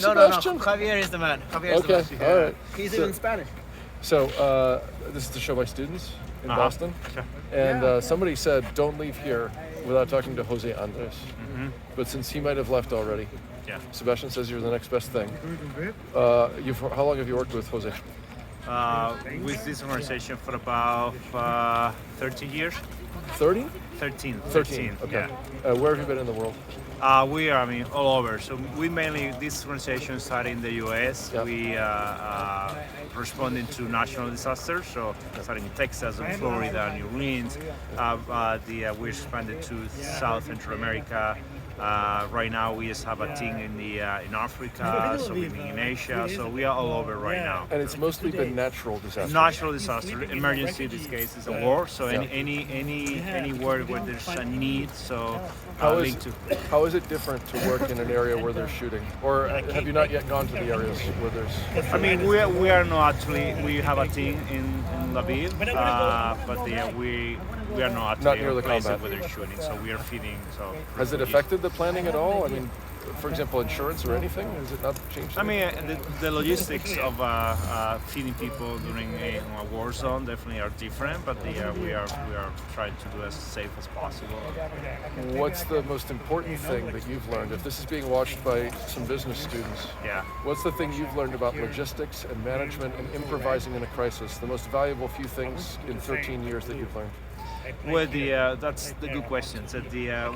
you, No, Sebastian? no. Javier is the man. Javier is Okay, the man. all right. He's So- even Spanish. So this is to show my students in Boston, Sure. and somebody said don't leave here without talking to Jose Andres. But since he might have left already, Yeah. Sebastian says you're the next best thing. How long have you worked with Jose? With this organization for about 13 years. 30? 13. 13. Okay. Yeah. Where have you been in the world? We are, all over. So we mainly, this organization started in the U.S. Yeah. We responding to national disasters. So starting in Texas and Florida, New Orleans. We expanded to South Central America. Right now, we just have a team in Africa, so we've been in Asia. So we are all over right now. And it's mostly been natural disasters. Natural disaster, emergency. In this case, is a war. So anywhere where there's a need. So linked to. How is it different to work in an area where there's shooting, or have you not yet gone to the areas where there's? We are not actually. We have a team in Lviv, but we are not Not actually near the in places combat. where they're shooting. So we are feeding. So Has it affected the planning at all? I mean, for example, insurance or anything? Has it not changed? The logistics of feeding people during a war zone definitely are different, but we are trying to do as safe as possible. What's the most important thing that you've learned? If this is being watched by some business students, Yeah. what's the thing you've learned about logistics and management and improvising in a crisis? The most valuable few things in 13 years that you've learned? Well, that's the good question. So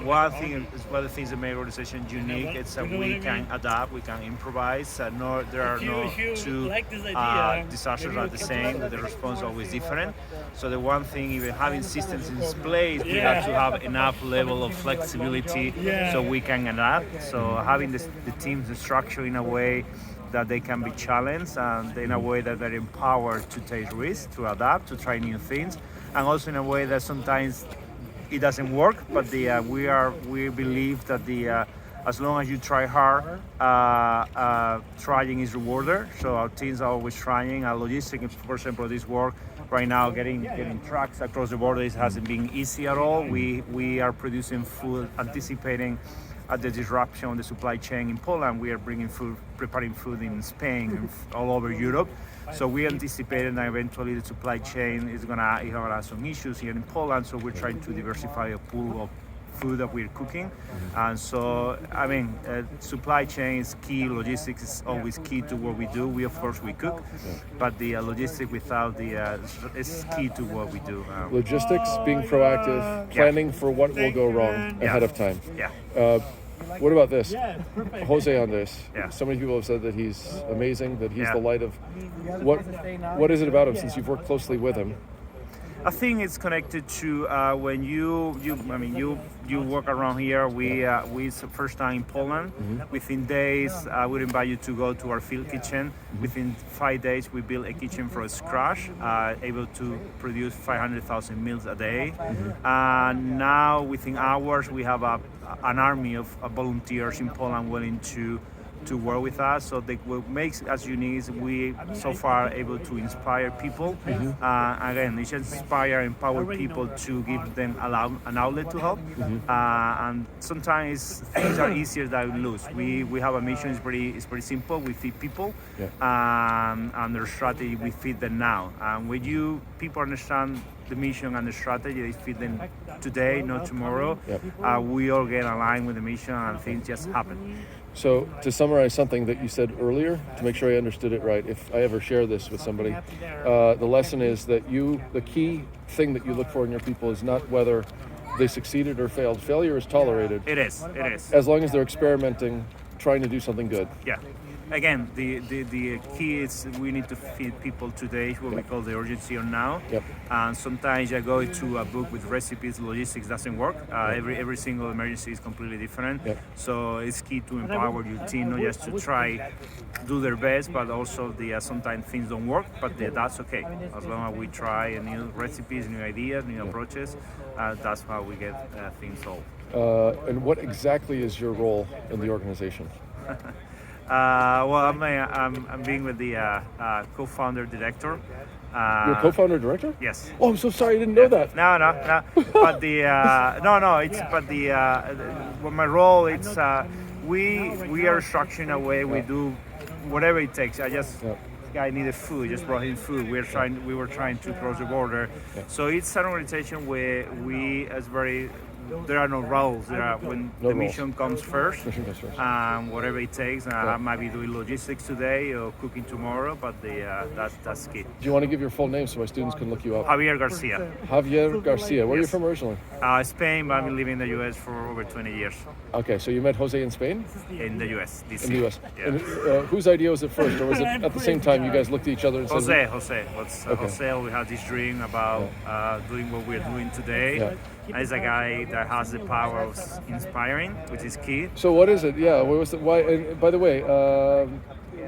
one of the things that make our organization unique is that we can adapt, we can improvise. There are no two disasters are the same. The response is always different. So the one thing, even having systems in place, we have to have enough level of flexibility so we can adapt. So having the teams structured in a way that they can be challenged and in a way that they're empowered to take risks, to adapt, to try new things, and also in a way that sometimes it doesn't work, but we believe that as long as you try hard, trying is rewarded. So our teams are always trying. Our logistics, for example, this work right now, getting trucks across the border hasn't been easy at all. We are producing food, anticipating the disruption on the supply chain in Poland. We are bringing food, preparing food in Spain and all over Europe. So we anticipated that eventually the supply chain is gonna have some issues here in Poland. So we're trying to diversify a pool of food that we're cooking. And so, supply chain is key. Logistics is always key to what we do. We, of course, we cook, but the logistics without is key to what we do. Logistics, being proactive, planning for what will go wrong ahead of time. Yeah. What about this? Jose Andres. Yeah. So many people have said that he's amazing, that he's Yeah. the light of. What is it about him, since you've worked closely with him? I think it's connected to when you work around here. It's the first time in Poland. Within days, I would invite you to go to our field kitchen. Within 5 days, we built a kitchen from scratch, able to produce 500,000 meals a day. Now, within hours, we have an army of volunteers in Poland willing to work with us. So what makes us unique is we so far are able to inspire people. Again, it's inspire, empower people to give them an outlet to help. And sometimes things are easier than lose. We have a mission. It's pretty simple. We feed people, and their strategy we feed them now. And when people understand the mission and the strategy, they feed them today, not tomorrow. We all get aligned with the mission, and things just happen. So, to summarize something that you said earlier, to make sure I understood it right, if I ever share this with somebody, the lesson is that the key thing that you look for in your people is not whether they succeeded or failed. Failure is tolerated. It is. As long as they're experimenting, trying to do something good. Yeah. Again, the key is we need to feed people today, what we call the urgency or now. And sometimes I go to a book with recipes, logistics doesn't work. Every single emergency is completely different. So it's key to empower your team, not just to try do their best, but also sometimes things don't work, but that's okay. As long as we try new recipes, new ideas, new approaches, that's how we get things solved. And what exactly is your role in the organization? I'm being with the co-founder director. You're co-founder director? Yes. Oh, I'm so sorry, I didn't know that. No. But my role, it's we are structuring a way. We do whatever it takes. I just Yeah. guy needed food, just brought him food. We were trying to cross the border. So it's an organization where we as very there are no roles. There are when No the roles. mission comes first. Mission comes first. Whatever it takes. I might be doing logistics today or cooking tomorrow, but that's key. Do you want to give your full name so my students can look you up? Javier Garcia, Javier Garcia. Where are you Yes. from originally? Spain, but I've been living in the U.S. for over 20 years. Okay, so you met Jose in Spain? In the U.S. DC. In the U.S. Yeah. And whose idea was it first, or was it at the same time you guys looked at each other and said, Jose. Okay. Jose, we had this dream about doing what we're doing today. Yeah. And he's a guy that has the power of inspiring, which is key. So what is it? Yeah, what was it? Why? And by the way,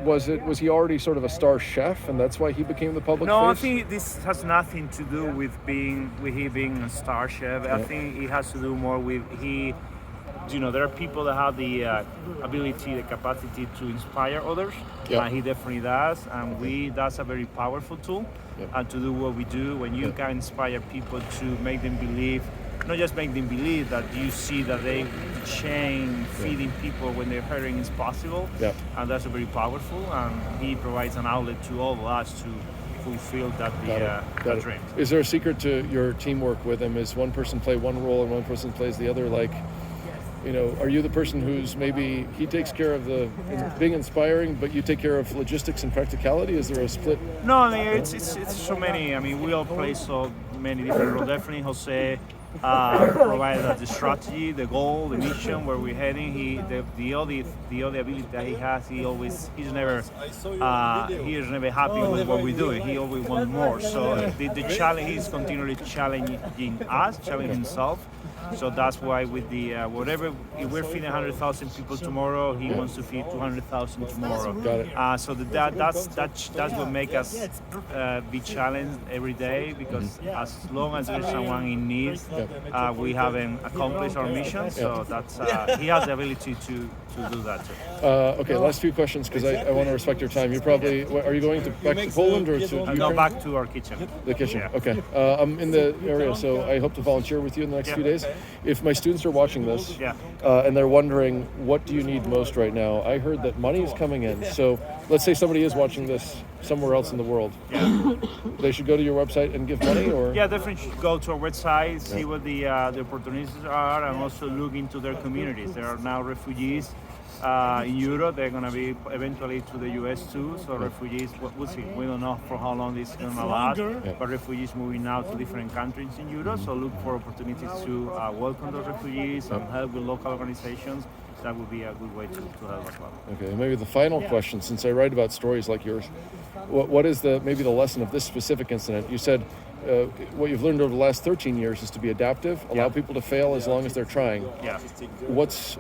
was he already sort of a star chef, and that's why he became the public No, I face? think this has nothing to do with he being a star chef. I think it has to do more with there are people that have the ability, the capacity to inspire others. Yeah. He definitely does, and that's a very powerful tool. Yeah. And to do what we do, when you can inspire people to make them believe, not just make them believe that you see that they change, feeding people when they're hurting is possible. Yeah. And that's very powerful. And he provides an outlet to all of us to fulfill that Got it. dream. Is there a secret to your teamwork with him? Is one person play one role and one person plays the other? Like, are you the person who's maybe he takes care of the being inspiring, but you take care of logistics and practicality? Is there a split? No, I mean, it's so many. I mean, we all play so many different roles. Definitely, Jose provided us the strategy, the goal, the mission, where we're heading. The other ability that he has, he's never happy with what we're doing. He always wants more. So the challenge, he's continually challenging us, challenging himself. So that's why with the if we're feeding 100,000 people tomorrow, he wants to feed 200,000 tomorrow. Got it. So that's what makes us be challenged every day, because as long as there's someone in need, we haven't accomplished our mission. So that's he has the ability to do that too. Okay, last few questions because I want to respect your time. Are you going back to Poland or to And go Ukraine? back to our kitchen. The kitchen. Yeah. Okay. I'm in the area, so I hope to volunteer with you in the next few days. If my students are watching this and they're wondering, what do you need most right now? I heard that money is coming in. So let's say somebody is watching this somewhere else in the world. They should go to your website and give money, or? Yeah, definitely should go to our website, see what the opportunities are, and also look into their communities. There are now refugees in Europe. They're going to be eventually to the US too. So refugees, we'll see. We don't know for how long this is going to last. But refugees moving now to different countries in Europe. So look for opportunities to welcome those refugees and help with local organizations. That would be a good way to help as well. Okay, maybe the final question, since I write about stories like yours, what is maybe the lesson of this specific incident? You said what you've learned over the last 13 years is to be adaptive, allow people to fail as long as they're trying. Yeah. What's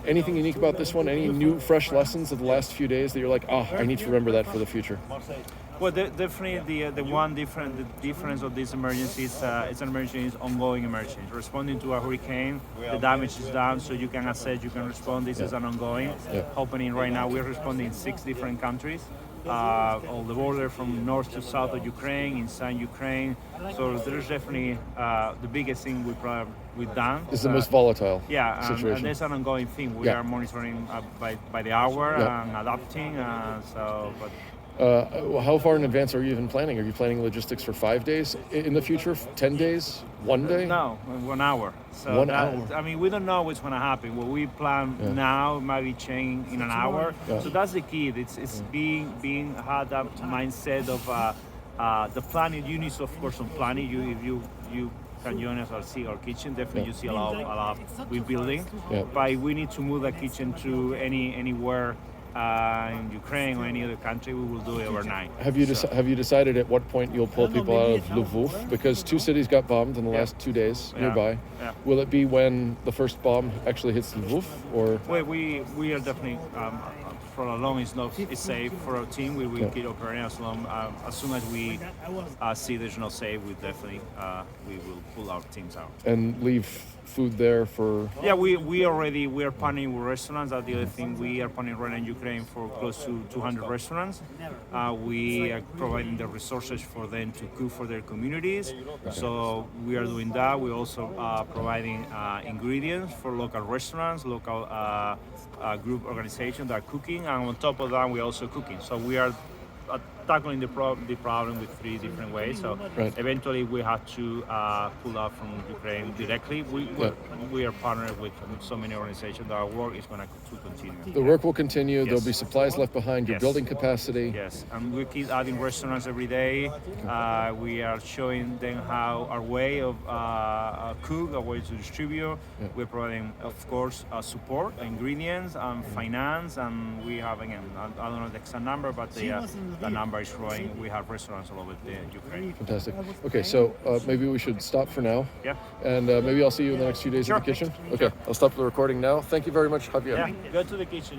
anything unique about this one? Any new, fresh lessons of the last few days that you're like, I need to remember that for the future? Well, definitely the difference of this emergency is it's an emergency, it's ongoing emergency. Responding to a hurricane, the damage is done, so you can assess, you can respond. This is an ongoing happening right now. We're responding in 6 different countries. All the border from north to south of Ukraine, inside Ukraine. So there's definitely the biggest thing we've done. It's the most volatile situation. situation. And there's an ongoing thing. We are monitoring by the hour and adapting. How far in advance are you even planning? Are you planning logistics for 5 days in the future? 10 days? 1 day? No, 1 hour. So 1 hour. I mean, we don't know what's going to happen. What we plan now might be changed in an hour. So that's the key. It's being had that mindset of the planning. You need, of course, some planning. If you can join us or see our kitchen. Definitely, you see a lot of rebuilding. But we need to move the kitchen to anywhere. In Ukraine or any other country, we will do it overnight. Have you decided at what point you'll pull people out of Lvov? Because 2 cities got bombed in the last 2 days nearby. Will it be when the first bomb actually hits Lvov, or? We are definitely for as long as it's safe for our team, we will Yeah. keep operating as soon as we see there's no safe, we definitely we will pull our teams out. And leave food there for. Yeah, we are partnering with restaurants. That's the other thing. We are partnering right now in Ukraine for close to 200 restaurants. We are providing the resources for them to cook for their communities. So we are doing that. We're also providing ingredients for local restaurants, local group organizations that are cooking, and on top of that, we're also cooking. So we are tackling the problem with 3 different ways. So Right. eventually we have to pull out from Ukraine directly. We are partnered with so many organizations that our work is going to continue. The work will continue. Yes. There'll be supplies left behind. You're Yes. building capacity. Yes, and we keep adding restaurants every day. We are showing them how our way of cook, our way to distribute. We're providing, of course, support, ingredients, and finance, and we have, again, I don't know the exact number, but the number is growing. We have restaurants all over Ukraine. Fantastic. Okay, so maybe we should stop for now. Yeah. And maybe I'll see you in the next few days in the Sure. kitchen. Okay, I'll stop the recording now. Thank you very much, Javier. Yeah, go to the kitchen.